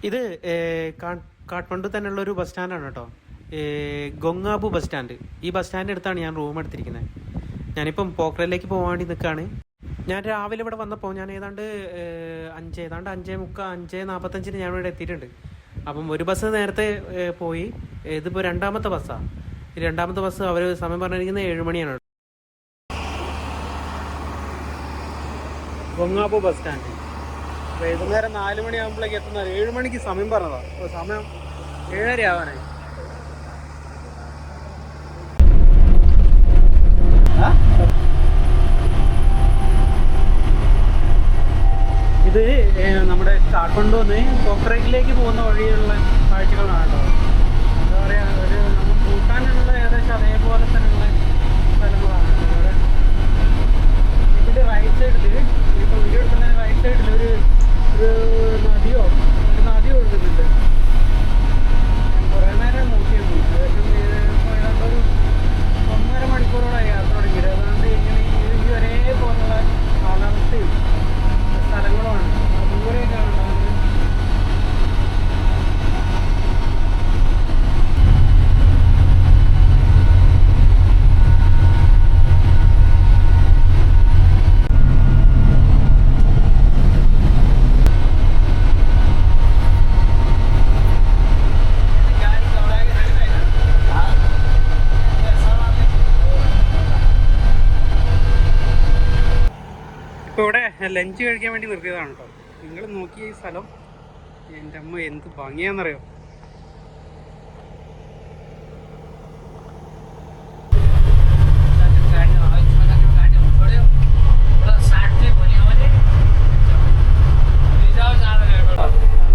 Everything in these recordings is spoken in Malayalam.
ഇത് കാഠ്മണ്ഡു തന്നെയുള്ള ഒരു ബസ് സ്റ്റാൻഡാണ് കേട്ടോ. ഗൊങ്ങാബു ബസ് സ്റ്റാൻഡ്. ഈ ബസ് സ്റ്റാൻഡ് അടുത്താണ് ഞാൻ റൂം എടുത്തിരിക്കുന്നത്. ഞാനിപ്പം പോഖറയിലേക്ക് പോകാൻ വേണ്ടി നിൽക്കുകയാണ്. ഞാൻ രാവിലെ ഇവിടെ വന്നപ്പോൾ ഞാൻ ഏതാണ്ട് 5:45 ഞാൻ ഇവിടെ എത്തിയിട്ടുണ്ട്. അപ്പം ഒരു ബസ് നേരത്തെ പോയി. ഇതിപ്പോൾ രണ്ടാമത്തെ ബസ്സാണ്. ഈ രണ്ടാമത്തെ ബസ് അവർ സമയം പറഞ്ഞിരിക്കുന്നത് 7 മണിയാണ്. ഗൊങ്ങാബു ബസ് സ്റ്റാൻഡ് വൈകുന്നേരം 4 മണിയാകുമ്പോഴേക്ക് എത്തുന്ന 7 മണിക്ക് സമയം പറഞ്ഞതാണ്. അപ്പോൾ സമയം 7:30 ആവാനായി. ഇത് നമ്മുടെ കാഠ്മണ്ഡുന്ന് പോഖറയിലേക്ക് പോകുന്ന വഴിയുള്ള കാഴ്ചകളാണ് കേട്ടോ. എന്താ പറയുക, ഒരു നമ്മൾ ഭൂട്ടാനുള്ള ഏകദേശം അതേപോലെ തന്നെയുള്ള സ്ഥലങ്ങളാണ് ഇവിടെ. ഇതിൻ്റെ റൈറ്റ് സൈഡിൽ ഇപ്പോൾ വീഡിയോ എടുക്കുന്ന റൈറ്റ് സൈഡിൽ ഒരു നദി ഒഴുകുന്നുണ്ട്. ഞാൻ കുറേ നേരം നോക്കിയിരുന്നു. ഏകദേശം ഏതാണ്ട് ഒരു 1.5 മണിക്കൂറോളം യാത്ര തുടങ്ങിയിട്ട്. അതുകൊണ്ട് ഇങ്ങനെ ഈ ഒരേപോലുള്ള കാലാവസ്ഥയും സ്ഥലങ്ങളുമാണ് ദൂരെയൊക്കെയാണ് ഉണ്ടാകുന്നത്. ഇപ്പോൾ ഇവിടെ ലഞ്ച് കഴിക്കാൻ വേണ്ടി നിർത്തിയതാണ് കേട്ടോ. നിങ്ങൾ നോക്കിയ ഈ സ്ഥലം, എൻ്റെ അമ്മ എന്ത് ഭംഗിയാണെന്നറിയോ.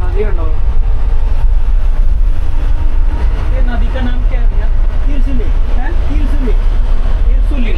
നദിയുണ്ടോ? നദി का नाम क्या है? तीरसुली. तीरसुली. तीरसुली. तीरसुली.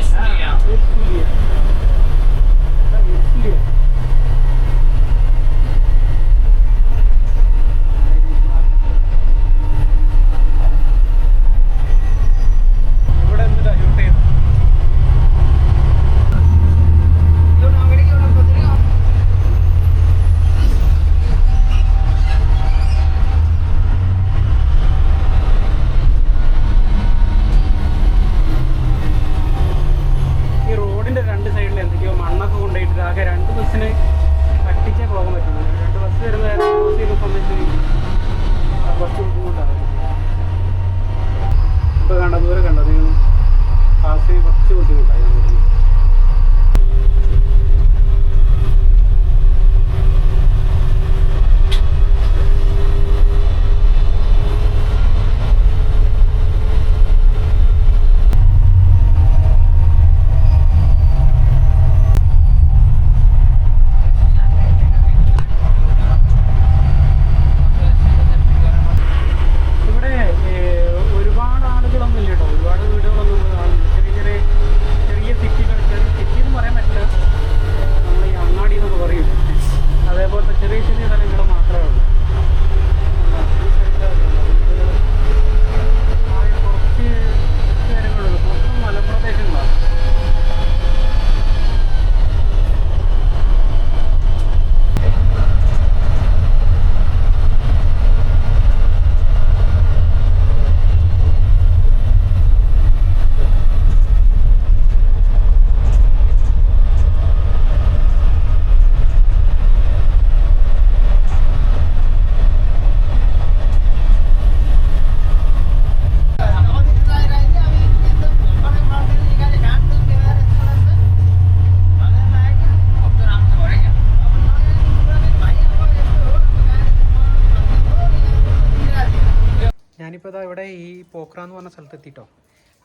ഞാനിപ്പോൾ ഇതാ ഇവിടെ ഈ പോഖറ എന്ന് പറഞ്ഞ സ്ഥലത്ത് എത്തിയിട്ടോ.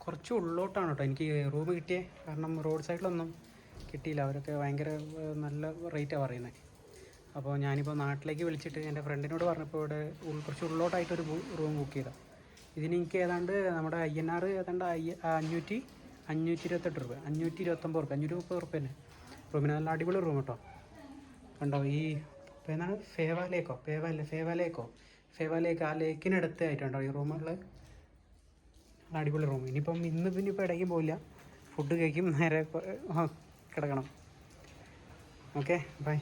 കുറച്ച് ഉള്ളോട്ടാണ് കേട്ടോ എനിക്ക് റൂം കിട്ടിയത്. കാരണം റോഡ് സൈഡിലൊന്നും കിട്ടിയില്ല. അവരൊക്കെ ഭയങ്കര നല്ല റേറ്റാണ് പറയുന്നത്. അപ്പോൾ ഞാനിപ്പോൾ നാട്ടിലേക്ക് വിളിച്ചിട്ട് എൻ്റെ ഫ്രണ്ടിനോട് പറഞ്ഞപ്പോൾ ഇവിടെ കുറച്ച് ഉള്ളോട്ടായിട്ടൊരു റൂം ബുക്ക് ചെയ്തതാണ്. ഇതിന് എനിക്ക് ഏതാണ്ട് നമ്മുടെ INR ഏതാണ്ട് 528 രൂപ, 529 രൂപ, 530 രൂപ തന്നെ റൂമിന്. നല്ല അടിപൊളി റൂം കേട്ടോ. കണ്ടോ ഈ ഇപ്പോൾ എന്താണ് ഫേവാലേക്ക് ആ ലേക്കിനടുത്ത് ആയിട്ടുണ്ടോ ഈ റൂമുകൾ. അടിപൊളി റൂം. ഇനിയിപ്പം ഇന്നിപ്പോൾ ഇടയ്ക്കും പോയില്ല, ഫുഡ് കഴിക്കും, നേരെ കിടക്കണം. Okay, by.